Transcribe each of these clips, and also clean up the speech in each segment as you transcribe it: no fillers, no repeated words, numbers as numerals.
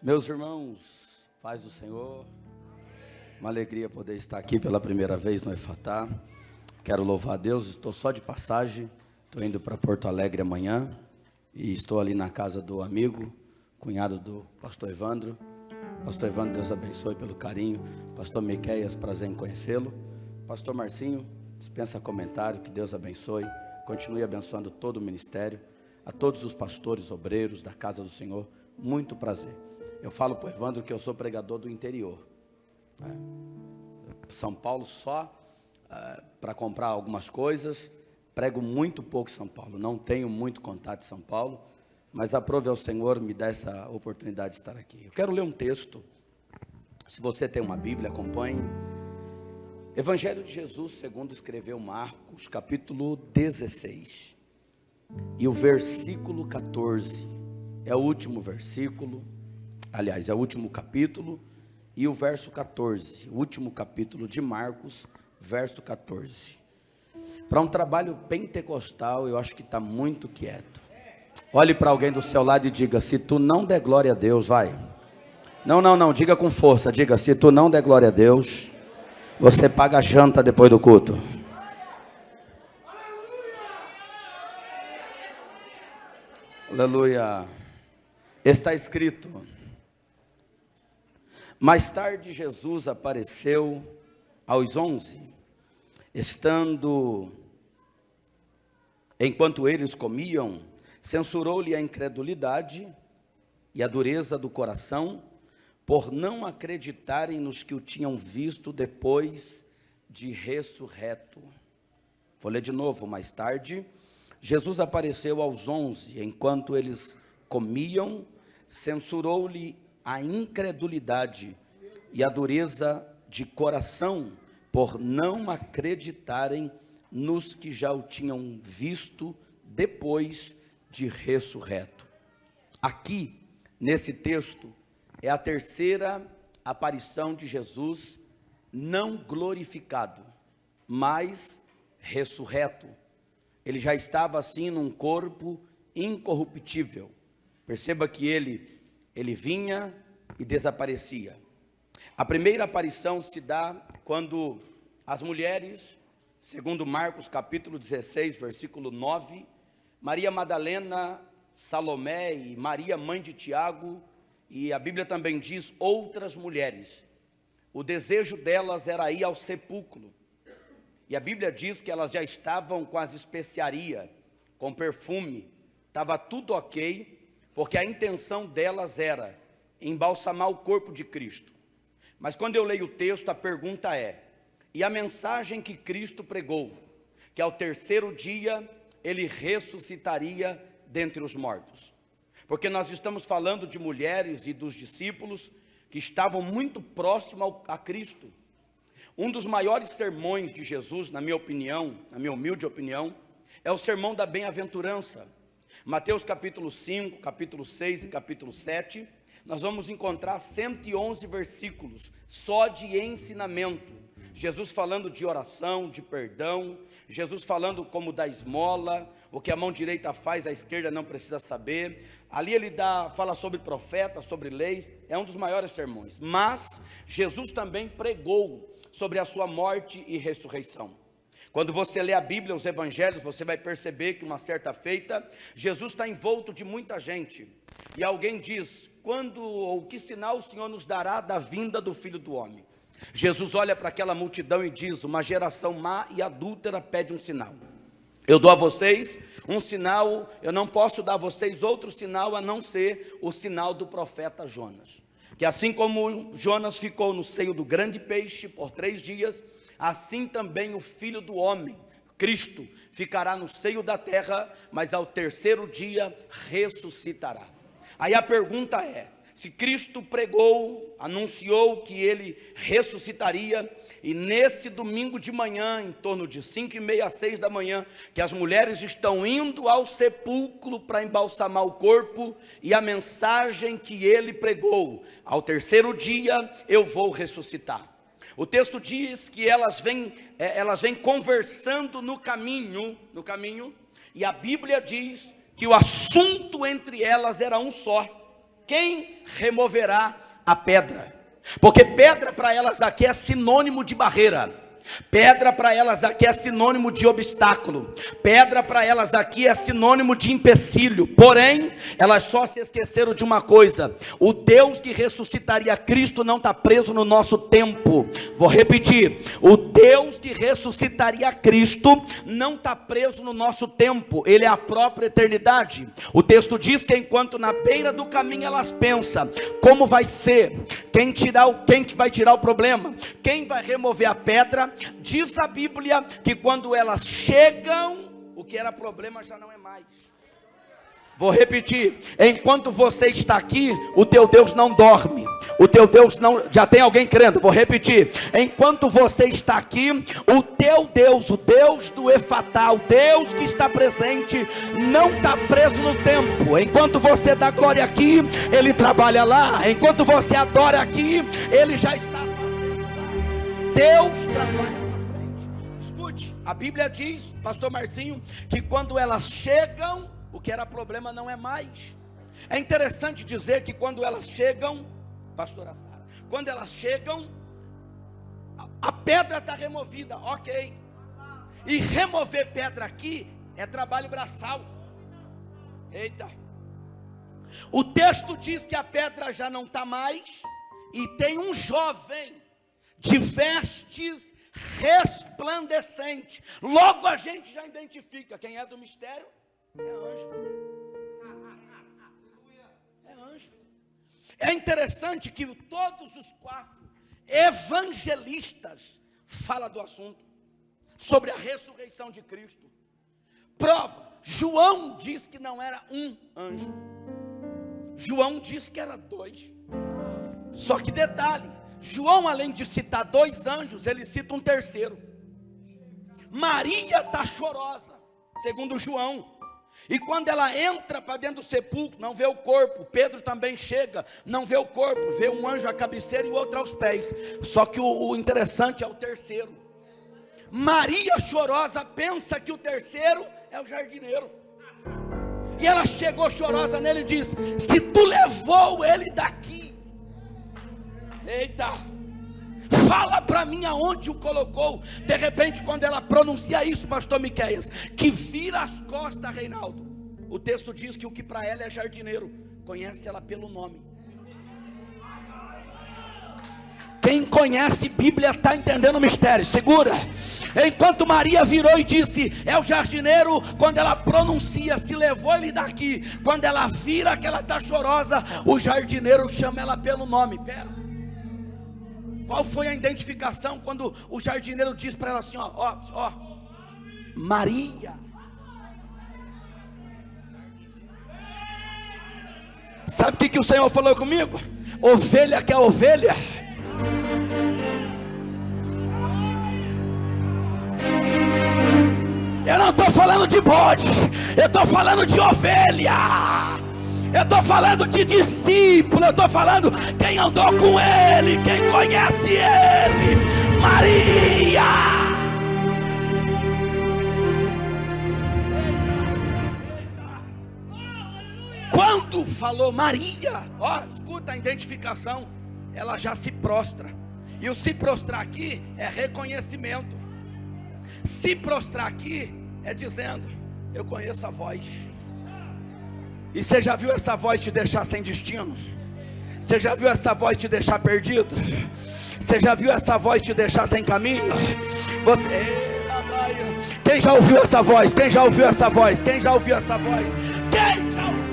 Meus irmãos, paz do Senhor, uma alegria poder estar aqui pela primeira vez no Efatá. Quero louvar a Deus, estou só de passagem, estou indo para Porto Alegre amanhã e estou ali na casa do amigo, cunhado do pastor Evandro. Pastor Evandro, Deus abençoe pelo carinho. Pastor Miqueias, prazer em conhecê-lo. Pastor Marcinho, dispensa comentário, que Deus abençoe, continue abençoando todo o ministério. A todos os pastores, obreiros da casa do Senhor, muito prazer. Eu falo para o Evandro que eu sou pregador do interior, São Paulo só para comprar algumas coisas, prego muito pouco em São Paulo, não tenho muito contato em São Paulo, mas aprove ao Senhor me dar essa oportunidade de estar aqui. Eu quero ler um texto, se você tem uma Bíblia, acompanhe. Evangelho de Jesus, segundo escreveu Marcos, capítulo 16, e o versículo 14, é o último versículo, aliás, é o último capítulo, e o verso 14, o último capítulo de Marcos, verso 14. Para um trabalho pentecostal, eu acho que está muito quieto. Olhe para alguém do seu lado e diga: se tu não der glória a Deus, vai. Não, diga com força, diga: se tu não der glória a Deus, você paga a janta depois do culto. Aleluia. Está escrito: mais tarde Jesus apareceu aos 11, enquanto eles comiam, censurou-lhe a incredulidade e a dureza do coração, por não acreditarem nos que o tinham visto depois de ressurreto. Vou ler de novo. Mais tarde, Jesus apareceu aos 11, enquanto eles comiam, censurou-lhe a incredulidade e a dureza de coração, por não acreditarem nos que já o tinham visto depois de ressurreto. Aqui, nesse texto, é a terceira aparição de Jesus, não glorificado, mas ressurreto. Ele já estava assim num corpo incorruptível. Perceba que ele vinha e desaparecia. A primeira aparição se dá quando as mulheres, segundo Marcos capítulo 16, versículo 9, Maria Madalena, Salomé e Maria, mãe de Tiago, e a Bíblia também diz outras mulheres, o desejo delas era ir ao sepulcro, e a Bíblia diz que elas já estavam com as especiarias, com perfume, estava tudo ok, porque a intenção delas era embalsamar o corpo de Cristo. Mas quando eu leio o texto, a pergunta é: e a mensagem que Cristo pregou, que ao terceiro dia ele ressuscitaria dentre os mortos? Porque nós estamos falando de mulheres e dos discípulos que estavam muito próximos a Cristo. Um dos maiores sermões de Jesus, na minha opinião, na minha humilde opinião, é o sermão da bem-aventurança. Mateus capítulo 5, capítulo 6 e capítulo 7, nós vamos encontrar 111 versículos só de ensinamento. Jesus falando de oração, de perdão, Jesus falando como dar esmola, o que a mão direita faz, a esquerda não precisa saber. Ali ele fala sobre profetas, sobre leis, é um dos maiores sermões. Mas Jesus também pregou sobre a sua morte e ressurreição. Quando você lê a Bíblia, os evangelhos, você vai perceber que uma certa feita, Jesus está envolto de muita gente. E alguém diz: quando ou que sinal o Senhor nos dará da vinda do Filho do Homem? Jesus olha para aquela multidão e diz: uma geração má e adúltera pede um sinal. Eu dou a vocês um sinal, eu não posso dar a vocês outro sinal a não ser o sinal do profeta Jonas. Que assim como Jonas ficou no seio do grande peixe por 3 dias, assim também o Filho do Homem, Cristo, ficará no seio da terra, mas ao terceiro dia ressuscitará. Aí a pergunta é: se Cristo pregou, anunciou que ele ressuscitaria, e nesse domingo de manhã, em torno de 5h30 a 6 da manhã, que as mulheres estão indo ao sepulcro para embalsamar o corpo, e a mensagem que ele pregou: ao terceiro dia eu vou ressuscitar. O texto diz que elas vêm conversando no caminho, e a Bíblia diz que o assunto entre elas era um só: Quem removerá a pedra? Porque pedra para elas aqui é sinônimo de barreira. Pedra para elas aqui é sinônimo de obstáculo. Pedra para elas aqui é sinônimo de empecilho. Porém, elas só se esqueceram de uma coisa: o Deus que ressuscitaria Cristo não está preso no nosso tempo. Vou repetir: o Deus que ressuscitaria Cristo não está preso no nosso tempo. Ele é a própria eternidade. O texto diz que enquanto na beira do caminho elas pensam como vai ser, quem que vai tirar o problema, quem vai remover a pedra, diz a Bíblia que quando elas chegam, o que era problema já não é mais. Vou repetir: enquanto você está aqui, o teu Deus não dorme. O teu Deus não... Já tem alguém crendo? Vou repetir: enquanto você está aqui, o teu Deus, o Deus do Efatá, o Deus que está presente, não está preso no tempo. Enquanto você dá glória aqui, Ele trabalha lá. Enquanto você adora aqui, Ele já está fazendo lá. Deus trabalha na frente. Escute, a Bíblia diz, pastor Marcinho, que quando elas chegam, o que era problema não é mais. É interessante dizer que quando elas chegam, pastora Sara, quando elas chegam, a pedra está removida, ok. E remover pedra aqui é trabalho braçal. Eita. O texto diz que a pedra já não está mais, e tem um jovem de vestes resplandecentes. Logo a gente já identifica quem é do mistério. É anjo. É anjo. É interessante que todos os 4 evangelistas falam do assunto, sobre a ressurreição de Cristo. Prova: João diz que não era um anjo, João diz que era 2. Só que detalhe: João, além de citar 2 anjos, ele cita um terceiro. Maria está chorosa, segundo João. E quando ela entra para dentro do sepulcro, não vê o corpo. Pedro também chega, não vê o corpo, vê um anjo à cabeceira e o outro aos pés. Só que o interessante é o terceiro. Maria chorosa pensa que o terceiro é o jardineiro. E ela chegou chorosa nele e disse: se tu levou ele daqui, eita, fala para mim aonde o colocou. De repente, quando ela pronuncia isso, pastor Miqueias, que vira as costas, Reinaldo, o texto diz que o que para ela é jardineiro, conhece ela pelo nome. Quem conhece Bíblia está entendendo o mistério. Segura. Enquanto Maria virou e disse: é o jardineiro, quando ela pronuncia, se levou ele daqui, quando ela vira que ela está chorosa, o jardineiro chama ela pelo nome. Pera, qual foi a identificação quando o jardineiro diz para ela assim: ó, Maria? Sabe o que o Senhor falou comigo? Ovelha que é ovelha. Eu não estou falando de bode, eu estou falando de ovelha. Eu estou falando de discípulo, eu estou falando quem andou com ele, quem conhece ele. Maria. Quando falou Maria, escuta a identificação, ela já se prostra. E o se prostrar aqui é reconhecimento. Se prostrar aqui é dizendo: eu conheço a voz. E você já viu essa voz te deixar sem destino? Você já viu essa voz te deixar perdido? Você já viu essa voz te deixar sem caminho? Quem já ouviu essa voz? Quem já ouviu essa voz? Quem já ouviu essa voz? Quem já ouviu essa voz?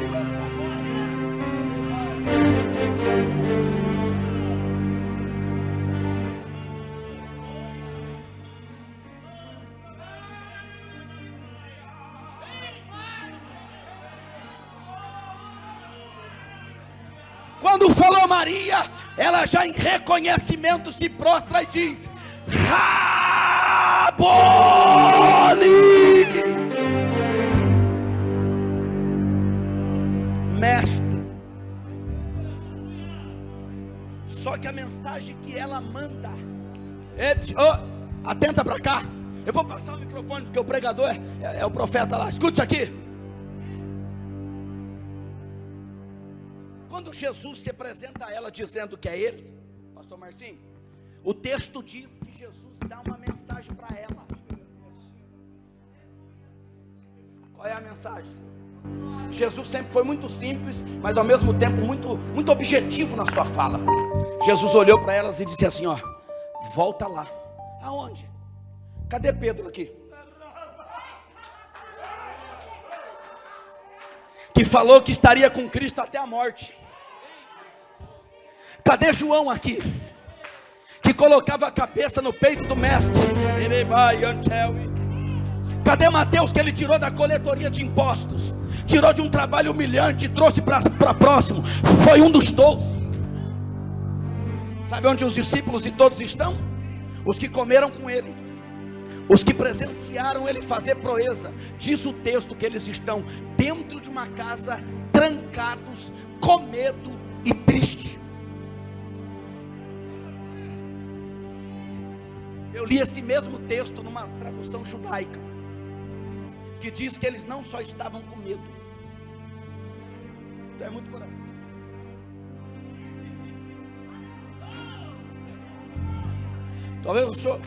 Quando falou Maria, ela já em reconhecimento se prostra e diz: Raboni. Mestre. Só que a mensagem que ela manda, atenta para cá. Eu vou passar o microfone porque o pregador é o profeta lá. Escute isso aqui. quando Jesus se apresenta a ela dizendo que é ele, pastor Marcinho, o texto diz que Jesus dá uma mensagem para ela. Qual é a mensagem? Jesus sempre foi muito simples, mas ao mesmo tempo muito objetivo na sua fala. Jesus olhou para elas e disse assim, ó, volta lá. Aonde? Cadê Pedro aqui? Que falou que estaria com Cristo até a morte. Cadê João aqui? Que colocava a cabeça no peito do mestre. Cadê Mateus, que ele tirou da coletoria de impostos, tirou de um trabalho humilhante e trouxe para próximo? Foi um dos 12. Sabe onde os discípulos e todos estão? Os que comeram com ele, os que presenciaram ele fazer proeza. Diz o texto que eles estão dentro de uma casa, trancados, com medo e triste. Eu li esse mesmo texto numa tradução judaica, que diz que eles não só estavam com medo. Então é muito corajoso.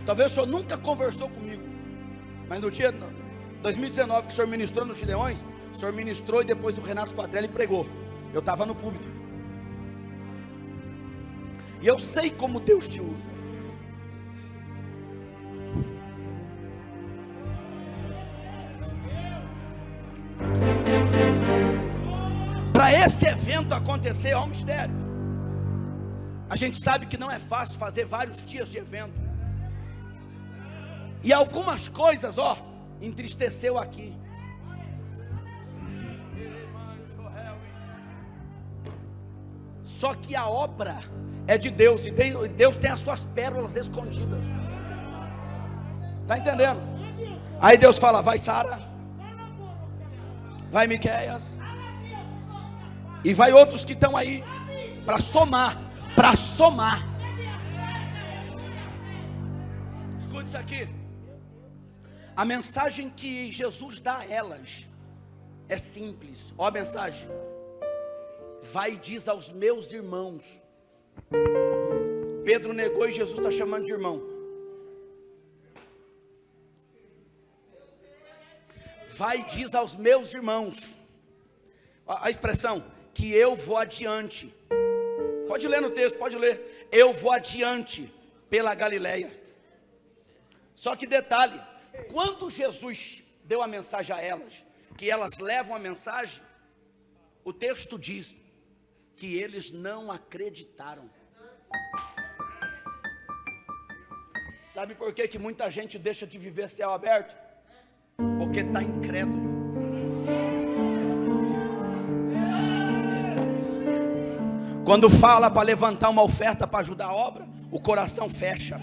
Talvez o senhor nunca conversou comigo, mas no dia 2019 que o senhor ministrou nos Gideões, o senhor ministrou e depois o Renato Quadrelli pregou. Eu estava no púlpito. E eu sei como Deus te usa. Para esse evento acontecer, é um mistério. A gente sabe que não é fácil fazer vários dias de evento. E algumas coisas, entristeceu aqui. Só que a obra é de Deus, e Deus tem as suas pérolas escondidas. Está entendendo? Aí Deus fala, vai Sara, vai Miqueias, e vai outros que estão aí, para somar. Escute isso aqui. A mensagem que Jesus dá a elas é simples. Ó a mensagem: vai e diz aos meus irmãos. Pedro negou e Jesus está chamando de irmão. Vai e diz aos meus irmãos. A expressão, que eu vou adiante. Pode ler no texto, pode ler. Eu vou adiante pela Galileia. Só que detalhe, quando Jesus deu a mensagem a elas, que elas levam a mensagem, o texto diz que eles não acreditaram. Sabe por que muita gente deixa de viver céu aberto? Porque está incrédulo. Quando fala para levantar uma oferta para ajudar a obra, o coração fecha.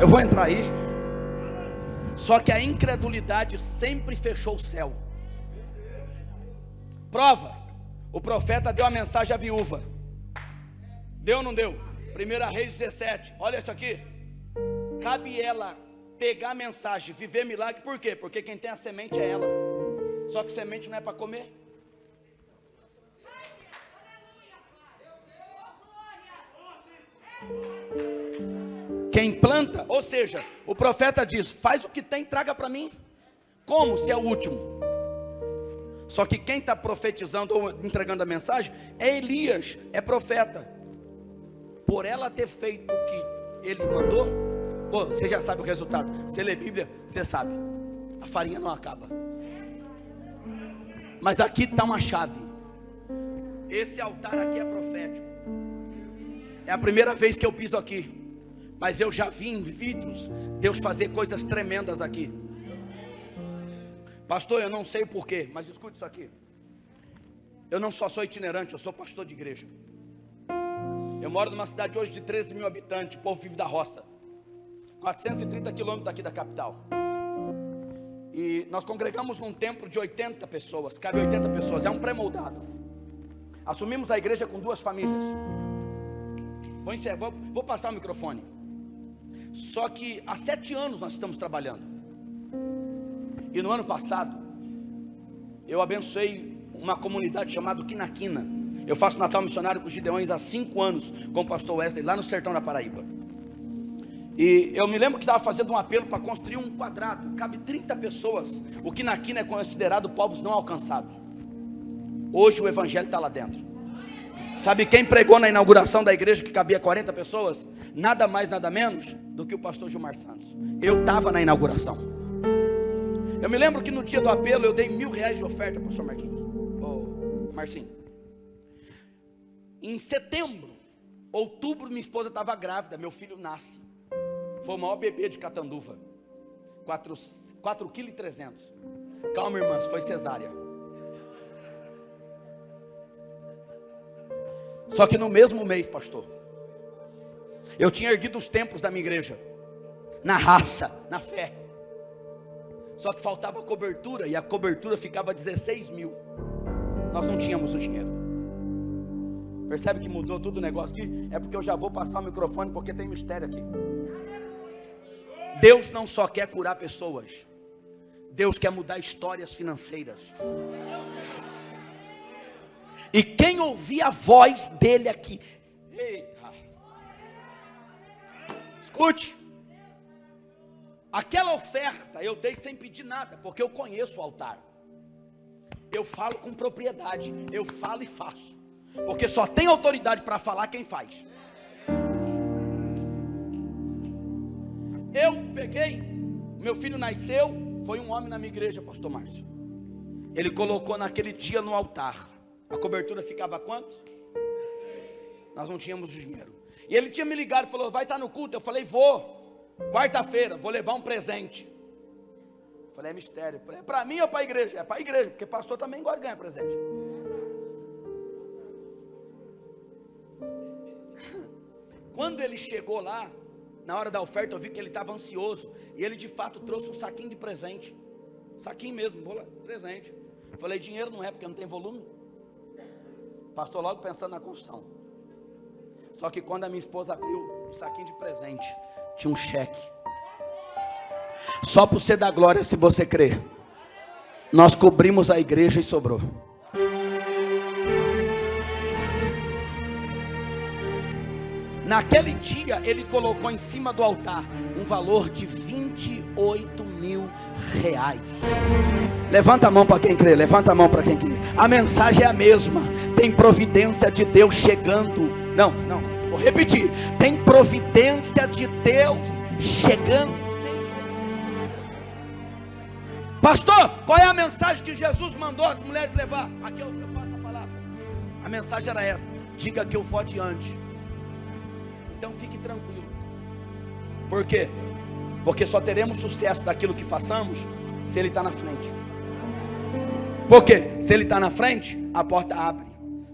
Eu vou entrar aí. Só que a incredulidade sempre fechou o céu. Prova: o profeta deu a mensagem à viúva. Deu ou não deu? 1 Reis 17. Olha isso aqui. Cabe ela pegar a mensagem, viver milagre. Por quê? Porque quem tem a semente é ela. Só que semente não é para comer. Quem planta, ou seja, o profeta diz: faz o que tem, traga para mim. Como? Se é o último. Só que quem está profetizando ou entregando a mensagem é Elias, é profeta. Por ela ter feito o que ele mandou, você já sabe o resultado. Você lê Bíblia, você sabe, a farinha não acaba. Mas aqui está uma chave. Esse altar aqui é profético. É a primeira vez que eu piso aqui, mas eu já vi em vídeos Deus fazer coisas tremendas aqui. Pastor, eu não sei o porquê, mas escute isso aqui. Eu não só sou itinerante, eu sou pastor de igreja. Eu moro numa cidade hoje de 13 mil habitantes, o povo vive da roça, 430 quilômetros daqui da capital. E nós congregamos num templo de 80 pessoas, cabe 80 pessoas, é um pré-moldado. Assumimos a igreja com 2 famílias. Vou passar o microfone. Só que há 7 anos nós estamos trabalhando. E no ano passado eu abençoei uma comunidade chamada Quinaquina. Eu faço Natal missionário com os Gideões há 5 anos, com o pastor Wesley, lá no sertão da Paraíba. E eu me lembro que estava fazendo um apelo para construir um quadrado, cabe 30 pessoas, o que na quina é considerado povos não alcançados. Hoje o evangelho está lá dentro. Sabe quem pregou na inauguração da igreja que cabia 40 pessoas? Nada mais, nada menos do que o pastor Gilmar Santos. Eu estava na inauguração. Eu me lembro que no dia do apelo eu dei R$1.000 de oferta, pastor Marquinhos, Marcinho. Em setembro, outubro, minha esposa estava grávida, meu filho nasce. Foi o maior bebê de Catanduva, 4,3 kg. Calma, irmãs, foi cesárea. Só que no mesmo mês, pastor, eu tinha erguido os templos da minha igreja, na raça, na fé. Só que faltava cobertura, e a cobertura ficava 16 mil. Nós não tínhamos o dinheiro. Percebe que mudou tudo o negócio aqui? É porque eu já vou passar o microfone, porque tem mistério aqui. Deus não só quer curar pessoas, Deus quer mudar histórias financeiras. E quem ouvir a voz dele aqui, eita, escute, aquela oferta eu dei sem pedir nada, porque eu conheço o altar. Eu falo com propriedade, eu falo e faço, porque só tem autoridade para falar quem faz. Eu peguei, meu filho nasceu, foi um homem na minha igreja, pastor Márcio. Ele colocou naquele dia no altar. A cobertura ficava quanto? Nós não tínhamos dinheiro. E ele tinha me ligado e falou: vai estar no culto? Eu falei: vou. Quarta-feira, vou levar um presente. Eu falei: é mistério. É para mim ou para a igreja? É para a igreja, porque pastor também gosta de ganhar presente. Quando ele chegou lá, na hora da oferta, eu vi que ele estava ansioso. E ele de fato trouxe um saquinho de presente. Saquinho mesmo, presente. Eu falei: dinheiro não é, porque não tem volume. Pastor logo pensando na construção. Só que quando a minha esposa abriu o saquinho de presente, tinha um cheque. Só para você dar glória se você crer. Nós cobrimos a igreja e sobrou. Naquele dia ele colocou em cima do altar um valor de R$28.000. Levanta a mão para quem crê, levanta a mão para quem crê. A mensagem é a mesma. Tem providência de Deus chegando. Não, vou repetir. Tem providência de Deus chegando. Pastor, qual é a mensagem que Jesus mandou as mulheres levar? Aqui eu passo a palavra. A mensagem era essa: diga que eu vou adiante. Então fique tranquilo. Por quê? Porque só teremos sucesso daquilo que façamos se Ele está na frente. Por quê? Se Ele está na frente, a porta abre.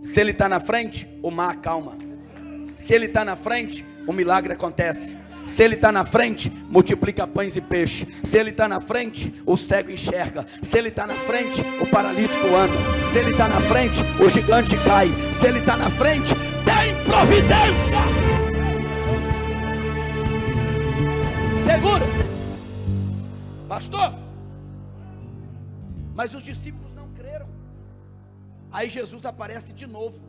Se Ele está na frente, o mar acalma. Se Ele está na frente, o milagre acontece. Se Ele está na frente, multiplica pães e peixe. Se Ele está na frente, o cego enxerga. Se Ele está na frente, o paralítico anda. Se Ele está na frente, o gigante cai. Se Ele está na frente, tem providência. Segura, pastor. Mas os discípulos não creram. Aí Jesus aparece de novo.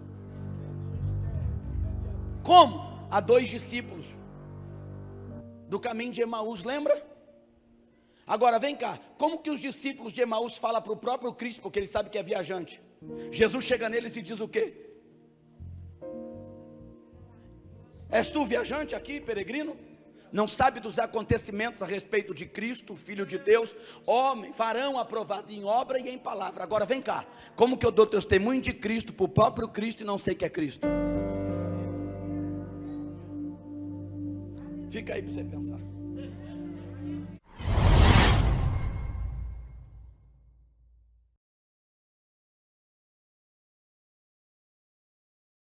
Como? A 2 discípulos do caminho de Emaús, lembra? Agora vem cá, como que os discípulos de Emaús falam para o próprio Cristo, porque eles sabem que é viajante? Jesus chega neles e diz o quê? És tu viajante aqui, peregrino? Não sabe dos acontecimentos a respeito de Cristo, Filho de Deus, homem, varão aprovado em obra e em palavra. Agora vem cá, como que eu dou testemunho de Cristo para o próprio Cristo e não sei que é Cristo? Fica aí para você pensar.